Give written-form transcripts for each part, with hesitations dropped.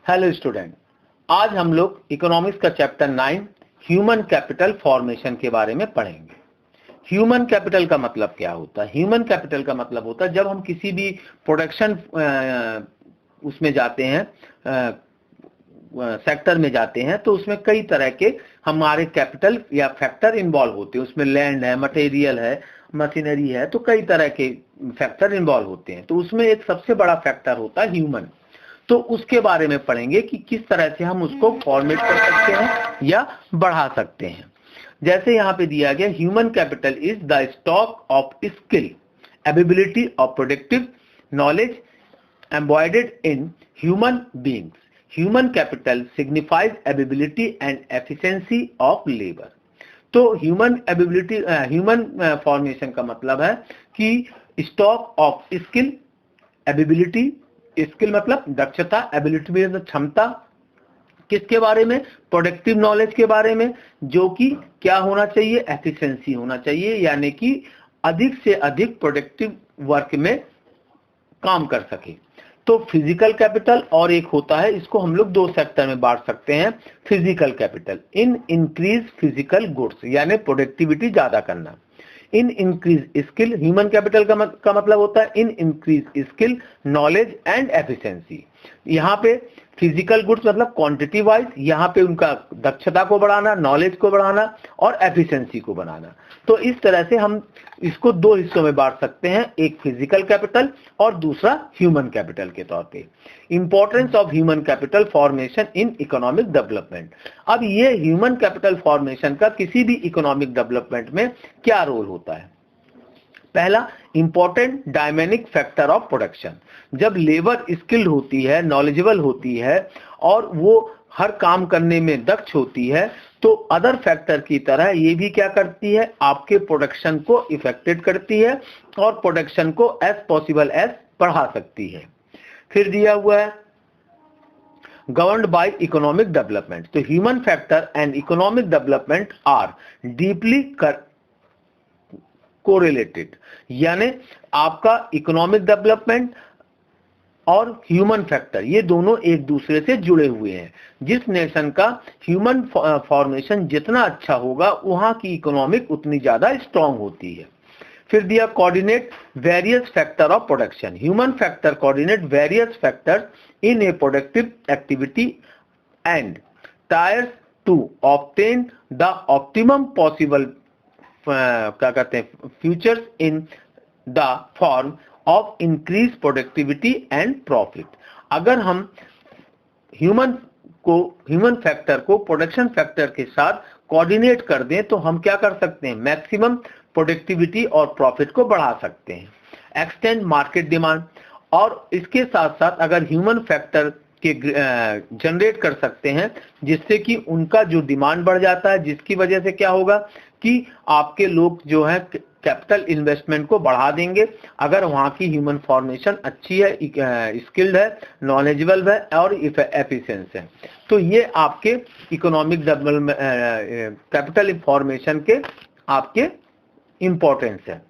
Hello student, आज हम लोग इकोनॉमिक्स का चैप्टर 9 ह्यूमन कैपिटल फॉर्मेशन के बारे में पढ़ेंगे। ह्यूमन कैपिटल का मतलब क्या होता है? ह्यूमन कैपिटल का मतलब होता है जब हम किसी भी प्रोडक्शन उसमें जाते हैं, सेक्टर में जाते हैं, तो उसमें कई तरह के हमारे कैपिटल या फैक्टर इन्वॉल्व होते हैं। उसमें लैंड है, मटेरियल है, मशीनरी है, तो कई तरह के फैक्टर इन्वॉल्व होते हैं। तो उसमें एक सबसे बड़ा फैक्टर होता है ह्यूमन। तो उसके बारे में पढ़ेंगे कि किस तरह से हम उसको फॉर्मेट कर सकते हैं या बढ़ा सकते हैं। जैसे यहाँ पे दिया गया, human capital is the stock of skill, ability of productive knowledge embodied in human beings. Human capital signifies ability and efficiency of labour. तो ह्यूमन एबिलिटी, ह्यूमन फॉर्मेशन का मतलब है कि stock of skill, ability, skill मतलब दक्षता, ability मतलब क्षमता, किसके बारे में? प्रोडक्टिव नॉलेज के बारे में, जो कि क्या होना चाहिए? एफिशिएंसी होना चाहिए, यानी कि अधिक से अधिक प्रोडक्टिव वर्क में काम कर सके। तो फिजिकल कैपिटल और एक होता है, इसको हम लोग दो सेक्टर में बांट सकते हैं। Physical capital in increase physical goods, यानी प्रोडक्टिविटी ज्यादा करना। In increase skill, human capital का मतलब होता है in increase skill, knowledge and efficiency. यहाँ पे फिजिकल गुड्स मतलब क्वांटिटी वाइज, यहाँ पे उनका दक्षता को बढ़ाना, नॉलेज को बढ़ाना और एफिशिएंसी को बनाना। तो इस तरह से हम इसको दो हिस्सों में बांट सकते हैं, एक फिजिकल कैपिटल और दूसरा ह्यूमन कैपिटल के तौर पे। Importance of human capital formation in economic development. अब ये ह्यूमन कैपिटल फॉर्मेशन का किसी भी इकोनॉमिक डेवलपमेंट में क्या रोल होता है? पहला, important dynamic factor of production. जब लेबर स्किल्ड होती है, नॉलेजेबल होती है और वो हर काम करने में दक्ष होती है, तो अदर फैक्टर की तरह ये भी क्या करती है? आपके प्रोडक्शन को इफेक्टेड करती है और प्रोडक्शन को एज पॉसिबल एज बढ़ा सकती है। फिर दिया हुआ है governed by economic development. तो human factor and economic development are deeply correlated, यानी आपका इकोनॉमिक डेवलपमेंट और ह्यूमन फैक्टर ये दोनों एक दूसरे से जुड़े हुए हैं। जिस नेशन का ह्यूमन फॉर्मेशन जितना अच्छा होगा, वहां की इकोनॉमिक उतनी ज्यादा स्ट्रांग होती है। फिर दिया coordinate various factor of production. Human factor coordinate various factors in a productive activity and tries to obtain the optimum possible क्या कहते हैं futures in the form of increase productivity and profit. अगर हम human factor को production factor के साथ coordinate कर दें, तो हम क्या कर सकते हैं? मैक्सिमम प्रोडक्टिविटी और प्रॉफिट को बढ़ा सकते हैं। एक्सटेंड मार्केट डिमांड, और इसके साथ साथ अगर ह्यूमन फैक्टर के जनरेट कर सकते हैं जिससे कि उनका जो डिमांड बढ़ जाता है, जिसकी वजह से क्या होगा कि आपके लोग जो है कैपिटल इन्वेस्टमेंट को बढ़ा देंगे। अगर वहां की ह्यूमन फॉर्मेशन अच्छी है, स्किल्ड है, नॉलेजेबल है और एफिशिएंट है, तो ये आपके इकोनॉमिक डेवलपमेंट कैपिटल फॉर्मेशन के आपके इंपॉर्टेंस है।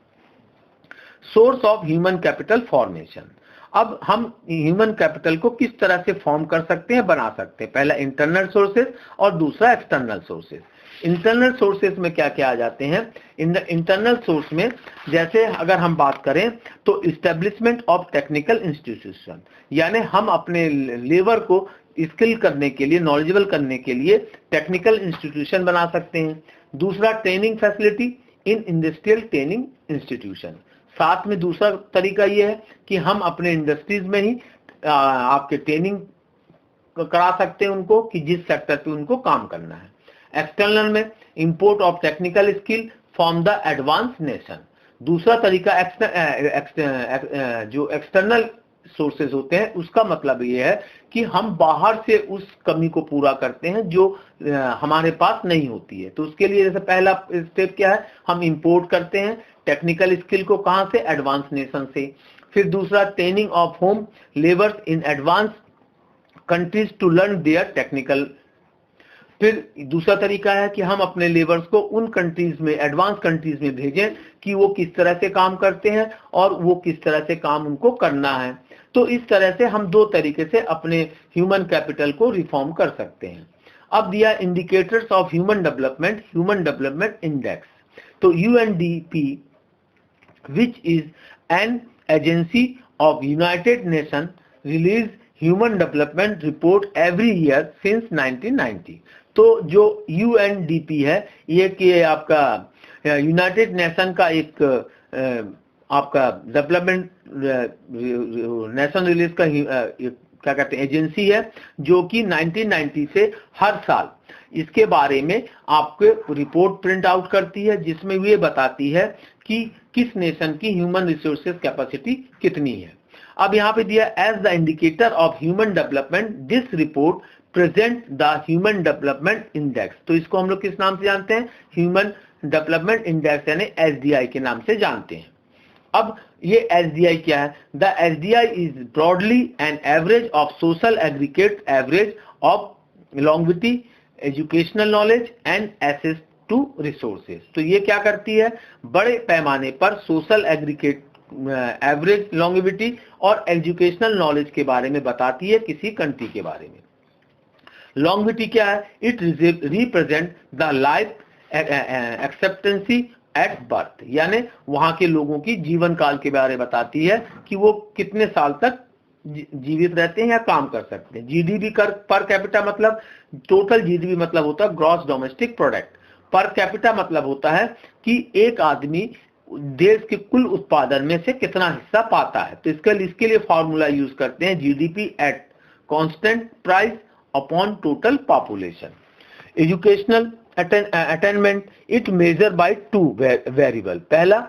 Source of human capital formation. अब हम ह्यूमन कैपिटल को किस तरह से फॉर्म कर सकते हैं, बना सकते हैं? पहला इंटरनल सोर्सेज और दूसरा एक्सटर्नल सोर्सेज। इंटरनल सोर्सेज में क्या क्या आ जाते हैं? इंटरनल सोर्स में जैसे अगर हम बात करें तो इस्टेब्लिशमेंट ऑफ टेक्निकल इंस्टीट्यूशन, यानी हम अपने लेबर को स्किल करने के लिए, नॉलेजेबल करने के लिए टेक्निकल इंस्टीट्यूशन बना सकते हैं। दूसरा, training facility in industrial training institution. साथ में दूसरा तरीका ये है कि हम अपने इंडस्ट्रीज में ही आपके ट्रेनिंग करा सकते हैं उनको कि जिस सेक्टर पे उनको काम करना है। एक्सटर्नल में import of technical skill from the advance nation. दूसरा तरीका जो एक्सटर्नल सोर्सेज होते हैं, उसका मतलब ये है कि हम बाहर से उस कमी को पूरा करते हैं जो हमारे पास नहीं होती है। तो उसके लिए जैसे पहला स्टेप क्या है? हम इंपोर्ट करते हैं टेक्निकल स्किल को, कहां से? एडवांस नेशन से। फिर दूसरा, training of home labours in advance countries to learn their technical. फिर दूसरा तरीका है कि हम अपने लेबर्स को उन कंट्रीज में, एडवांस कंट्रीज में भेजें कि वो किस तरह से काम करते हैं और वो किस तरह से काम उनको करना है। तो इस तरह से हम दो तरीके से अपने ह्यूमन कैपिटल को रिफॉर्म कर सकते हैं। अब दिया indicators of human development index. तो UNDP which is an agency of United Nations release human development report every year since 1990। तो जो UNDP है ये कि आपका यूनाइटेड नेशन का एक आपका डेवलपमेंट नेशन रिलीज का क्या कहते हैं एजेंसी है, जो कि 1990 से हर साल इसके बारे में आपको रिपोर्ट प्रिंट आउट करती है, जिसमें ये बताती है कि किस नेशन की ह्यूमन रिसोर्सेज कैपेसिटी कितनी है। अब यहाँ पे दिया as the indicator of human development this report present the human development index. तो इसको हम लोग किस नाम से जानते हैं? ह्यूमन डेवलपमेंट इंडेक्स यानी एसडीआई के नाम से जानते हैं। अब ये एसडीआई क्या है? The SDI is broadly an average of social aggregate average of longevity, educational knowledge and access to resources. तो ये क्या करती है? बड़े पैमाने पर सोशल एग्रीगेट एवरेज लॉन्गेविटी और एजुकेशनल नॉलेज के बारे में बताती है किसी कंट्री के बारे में। लॉन्गेविटी क्या है? It represent the life expectancy at birth, यानी वहां के लोगों की जीवन काल के बारे में बताती है कि वो कितने साल तक जीवित रहते हैं या काम कर सकते हैं। जीडीपी पर कैपिटा मतलब टोटल जीडीपी मतलब होता है gross domestic product. Per capita मतलब होता है कि एक आदमी देश के कुल उत्पादन में से कितना हिस्सा पाता है। तो इसके लिए फॉर्मूला यूज करते हैं GDP at constant price upon total population. Educational attainment it measure by two variable, पहला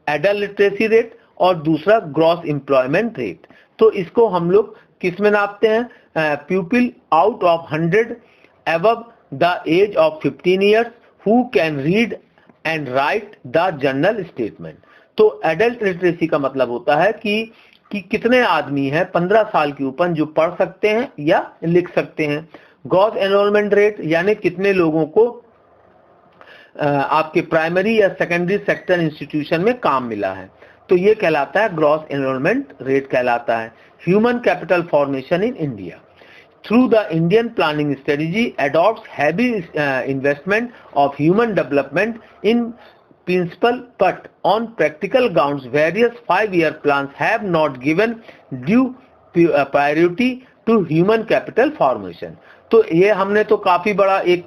एडल्ट लिटरेसी रेट और दूसरा ग्रॉस एम्प्लॉयमेंट रेट। तो इसको हम लोग किस में नापते हैं? People out of 100 above the age of 15 years who can read and write the general statement. तो एडल्ट लिटरेसी का मतलब होता है कि कितने आदमी हैं 15 साल के ऊपर जो पढ़ सकते हैं या लिख सकते हैं। ग्रॉस एनरोलमेंट रेट यानी कितने लोगों को आपके प्राइमरी या सेकेंडरी सेक्टर इंस्टीट्यूशन में काम मिला है, तो ये कहलाता है ग्रॉस एनरोलमेंट रेट कहलाता है। Human capital formation in India through the Indian planning strategy adopts heavy investment of human development in principle, but on practical grounds various 5-year plans have not given due priority to human capital formation। तो ये हमने तो काफी बड़ा एक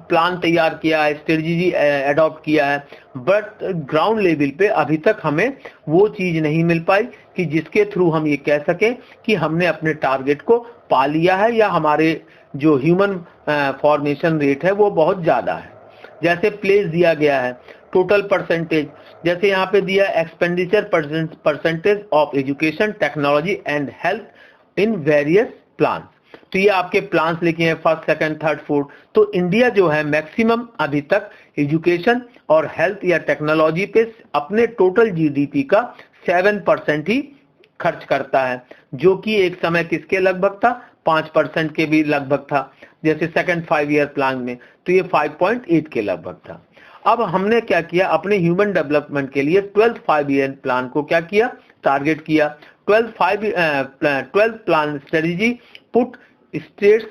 plan तैयार किया है, स्ट्रेटजी अडॉप्ट किया है, बट ग्राउंड लेवल पे अभी तक हमें वो चीज नहीं मिल पाई कि जिसके थ्रू हम ये कह सकें कि हमने अपने टारगेट को पा लिया है या हमारे जो ह्यूमन फॉर्मेशन रेट है वो बहुत ज्यादा है। जैसे प्लेस दिया गया है टोटल परसेंटेज, जैसे यहाँ पे दिया expenditure percentage of education, technology and health in various plan. तो ये आपके प्लान्स लिखे हैं फर्स्ट, सेकंड, थर्ड, फोर्थ। तो इंडिया जो है मैक्सिमम अभी तक एजुकेशन और हेल्थ या टेक्नोलॉजी पे अपने टोटल जीडीपी का 7% ही खर्च करता है, जो कि एक समय किसके लगभग था? 5% के भी लगभग था। जैसे सेकंड 5 ईयर प्लान में तो ये 5.8 के लगभग था। अब हमने क्या किया? अपने ह्यूमन डेवलपमेंट के लिए 12th 5 ईयर प्लान को क्या किया? टारगेट किया। 12th plan strategy put states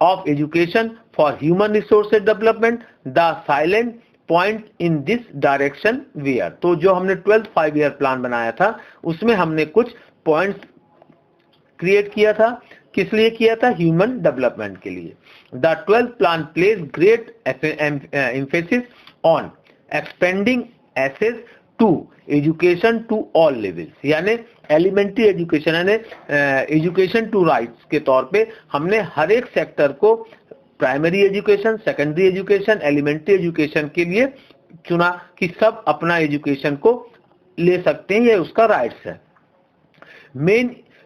of education for human resources development the silent point in this direction where. तो जो हमने 12th 5 ईयर प्लान बनाया था उसमें हमने कुछ पॉइंट्स क्रिएट किया था। किस लिए किया था? ह्यूमन डेवलपमेंट के लिए। The 12th plan places great emphasis on expanding access to education to all levels, यानी एलिमेंट्री एजुकेशन यानी एजुकेशन टू राइट्स के तौर पे हमने हर एक सेक्टर को primary education, secondary education, elementary education के लिए चुना कि सब अपना एजुकेशन को ले सकते हैं, ये उसका राइट्स है।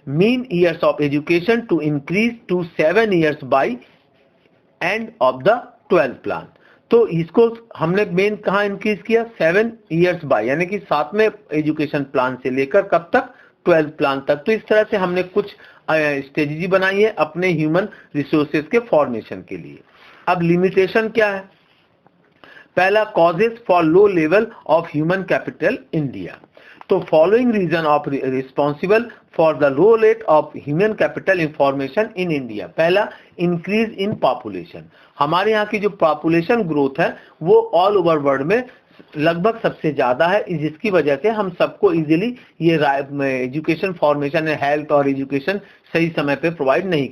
mean years of education to increase to 7 years by end of the 12th plan। तो इसको हमने मेन कहाँ इंक्रीज किया? 7 years by, यानी कि 7वें एजुकेशन प्लान से लेकर कब तक? 12th प्लान तक। तो इस तरह से हमने कुछ स्ट्रेटजी बनाई है अपने ह्यूमन रिसोर्सेज के फॉर्मेशन के लिए। अब लिमिटेशन क्या है? पहला, causes for low level of human capital India. तो following reason of responsible for the low rate of human capital information in India. पहला, इंक्रीज इन पॉपुलेशन। हमारे यहाँ की जो पॉपुलेशन ग्रोथ है वो ऑल ओवर वर्ल्ड में लगभग सबसे ज्यादा है, जिसकी वजह से हम सबको इजीली ये एजुकेशन फॉर्मेशन, हेल्थ और एजुकेशन सही समय पे प्रोवाइड नहीं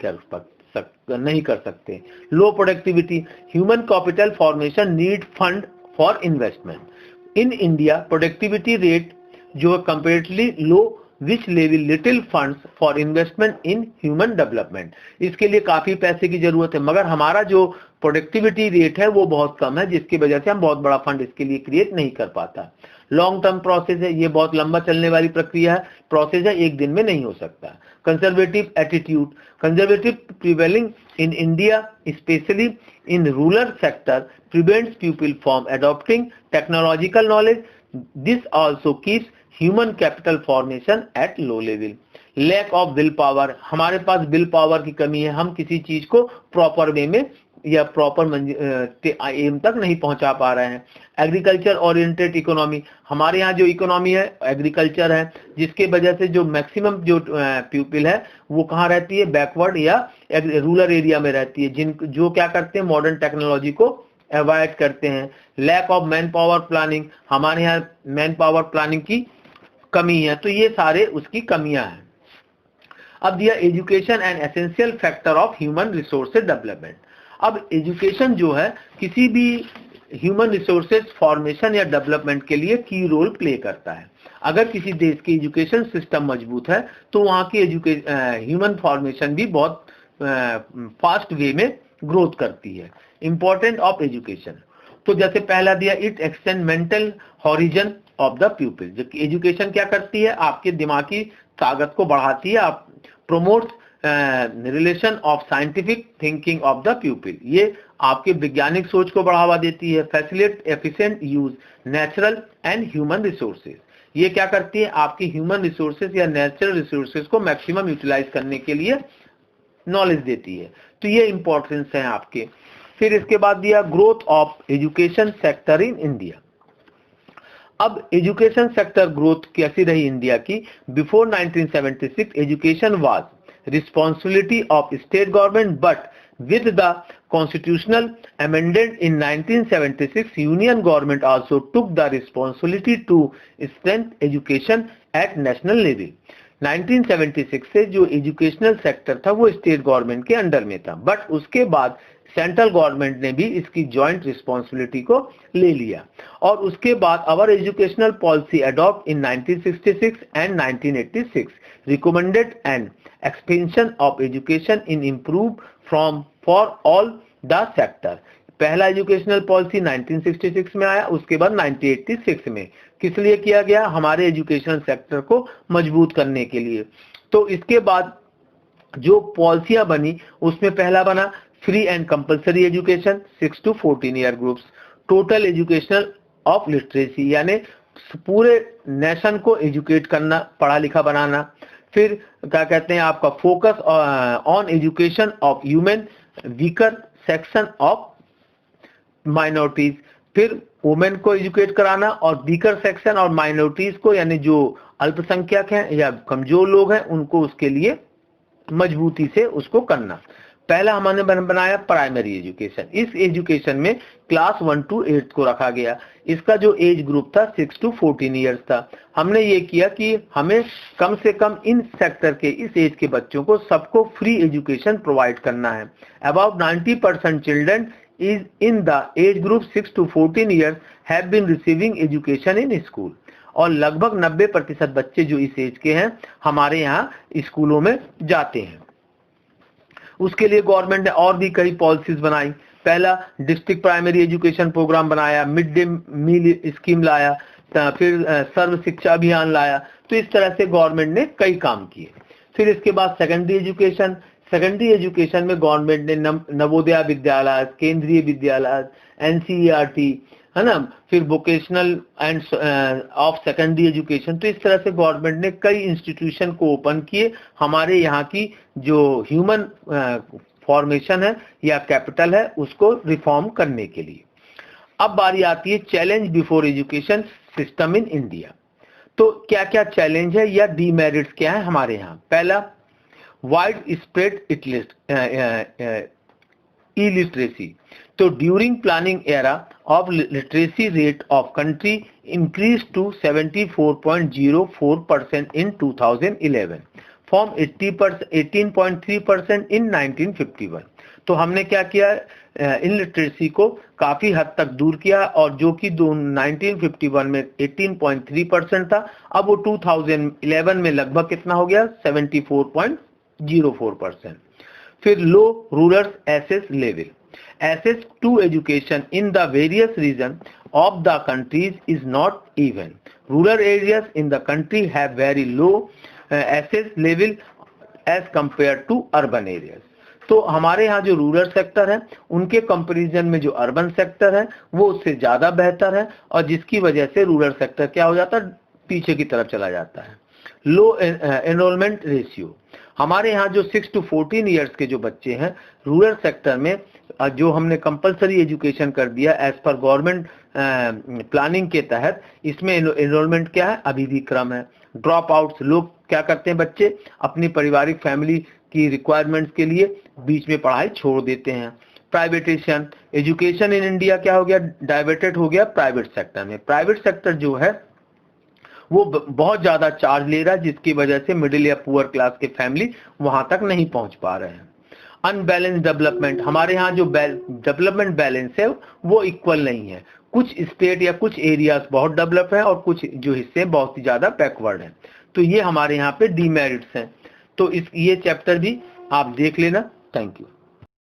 कर सकते। लो productivity, human capital formation need fund for investment. In India productivity rate जो है comparatively low which level little funds for investment in human development. इसके लिए काफी पैसे की जरूरत है, मगर हमारा जो प्रोडक्टिविटी रेट है वो बहुत कम है, जिसकी वजह से हम बहुत बड़ा फंड इसके लिए क्रिएट नहीं कर पाता। लॉन्ग टर्म प्रोसेस है, ये बहुत लंबा चलने वाली प्रक्रिया है, प्रोसेस है, एक दिन में नहीं हो सकता। Conservative attitude, conservative prevailing in India specially in rural sector prevents people from adopting technological knowledge. This also keeps human capital formation at low level. Lack of will power, हमारे पास विल पावर की कमी है, हम किसी चीज को proper way में या प्रॉपर एम तक नहीं पहुंचा पा रहे हैं। एग्रीकल्चर ओरिएंटेड इकोनॉमी, हमारे यहाँ जो इकोनॉमी है एग्रीकल्चर है, जिसके वजह से जो मैक्सिमम जो पीपल है वो कहाँ रहती है, बैकवर्ड या रूरल एरिया में रहती है, जो क्या करते हैं, मॉडर्न टेक्नोलॉजी को अवॉइड करते हैं। Lack of man power planning, हमारे यहाँ मैन पावर प्लानिंग की कमी है, तो ये सारे उसकी कमियां हैं। अब दिया education and essential factor of human resources development. अब एजुकेशन जो है किसी भी ह्यूमन रिसोर्सेज फॉर्मेशन या डेवलपमेंट के लिए की रोल प्ले करता है। अगर किसी देश की एजुकेशन सिस्टम मजबूत है तो वहाँ की ह्यूमन फॉर्मेशन भी बहुत फास्ट वे में ग्रोथ करती है। इंपॉर्टेंट ऑफ एजुकेशन, तो जैसे पहला दिया it extend mental horizon of the प्यूपिल। जो एजुकेशन क्या करती है, आपके दिमागी ताकत को बढ़ाती है, आप promote relation of scientific thinking of the प्यूपिल, ये आपके वैज्ञानिक सोच को बढ़ावा देती है। Facilitate efficient use natural and human resources, ये क्या करती है, आपकी ह्यूमन रिसोर्सेज या नेचुरल रिसोर्सेज को मैक्सिमम यूटिलाइज करने के लिए नॉलेज देती है, तो ये इंपॉर्टेंस है आपके। फिर इसके बाद दिया growth of education sector in India. अब एजुकेशन सेक्टर ग्रोथ कैसी रही इंडिया की। Before 1976 education was responsibility of state government, but with the constitutional amendment in 1976 union government also took the responsibility to strengthen education at national level। 1976 से जो educational sector था वो state government के under में था, but उसके बाद central government ने भी इसकी जॉइंट रिस्पॉन्सिबिलिटी को ले लिया। और उसके बाद our educational policy adopt in 1966 and 1986 recommended an expansion of education in improve from for all the sector. पहला एजुकेशनल पॉलिसी 1966 में आया, उसके बाद 1986 में किस लिए किया गया, हमारे एजुकेशनल सेक्टर को मजबूत करने के लिए। तो इसके बाद जो पॉलिसियां बनी उसमें पहला बना free and compulsory education 6 to 14 year groups, total educational of literacy यानी पूरे नेशन को एजुकेट करना, पढ़ा लिखा बनाना। फिर क्या कहते हैं आपका focus on education of human weaker section of minorities, फिर वुमेन को एजुकेट कराना और वीकर सेक्शन और माइनॉरिटीज को यानी जो अल्पसंख्यक हैं या कमजोर लोग हैं उनको उसके लिए मजबूती से उसको करना। पहला हमने बनाया प्राइमरी एजुकेशन, इस एजुकेशन में क्लास 1 to 8 को रखा गया। इसका जो एज ग्रुप था 6 to 14 ईयर्स था। हमने ये किया कि हमें कम से कम इन सेक्टर के इस एज के बच्चों को सबको फ्री एजुकेशन प्रोवाइड करना है। About 90% children is in the age group 6 to 14 years have been receiving education in school, और लगभग 90% बच्चे जो इस एज के हैं हमारे यहाँ स्कूलों में जाते हैं। उसके लिए गवर्नमेंट ने और भी कई पॉलिसीज बनाई। पहला डिस्ट्रिक्ट प्राइमरी एजुकेशन प्रोग्राम बनाया, मिड डे मील स्कीम लाया, फिर सर्व शिक्षा अभियान लाया। तो इस तरह से गवर्नमेंट ने कई काम किए। फिर इसके बाद सेकेंडरी एजुकेशन में गवर्नमेंट ने नवोदय विद्यालय, केंद्रीय विद्यालय, NCERT है ना, फिर vocational end of secondary education. तो इस तरह से गवर्नमेंट ने कई इंस्टीट्यूशन को ओपन किए हमारे यहाँ की जो ह्यूमन फॉर्मेशन है या कैपिटल है उसको रिफॉर्म करने के लिए। अब बारी आती है challenge before education system in India. तो क्या क्या चैलेंज है या डीमेरिट्स क्या है हमारे यहाँ? पहला, wide spread illiteracy. So during planning era of literacy rate of country increased to 74.04% in 2011 from 18.3% in 1951. तो हमने क्या किया, इनलिटरेसी को काफी हद तक दूर किया, और जो कि 1951 में 18.3% था, अब वो 2011 में लगभग कितना हो गया, 74.04%. फिर low rural access level. Access to education in the various regions of the countries is not even. Rural areas in the country have very low access level as compared to urban areas. तो हमारे यहाँ जो rural sector है उनके comparison में जो urban sector है वो उससे ज़्यादा बेहतर है, और जिसकी वजह से रूरल सेक्टर क्या हो जाता है, पीछे की तरफ चला जाता है. लो एनरोलमेंट रेशियो. हमारे यहाँ जो 6 to 14 ईयर्स के जो बच्चे हैं रूरल सेक्टर में, जो हमने कंपलसरी एजुकेशन कर दिया एज पर गवर्नमेंट प्लानिंग के तहत, इसमें एनरोलमेंट क्या है, अभी भी कम है. ड्रॉप आउट्स, लोग क्या करते हैं, बच्चे अपनी पारिवारिक फैमिली की रिक्वायरमेंट्स के लिए बीच में पढ़ाई छोड़ देते हैं. प्राइवेटेशन, एजुकेशन इन इंडिया क्या हो गया, डाइवर्टेड हो गया प्राइवेट सेक्टर में. प्राइवेट सेक्टर जो है वो बहुत ज्यादा चार्ज ले रहा है, जिसकी वजह से मिडिल या पुअर क्लास के फैमिली वहां तक नहीं पहुंच पा रहे हैं. Unbalance development. हमारे यहाँ जो डेवलपमेंट बैलेंस है वो इक्वल नहीं है. कुछ स्टेट या कुछ एरियाज बहुत डेवलप है और कुछ जो हिस्से बहुत ही ज्यादा बैकवर्ड हैं. तो ये हमारे यहाँ पे डीमेरिट्स हैं. तो ये चैप्टर भी आप देख लेना. Thank you.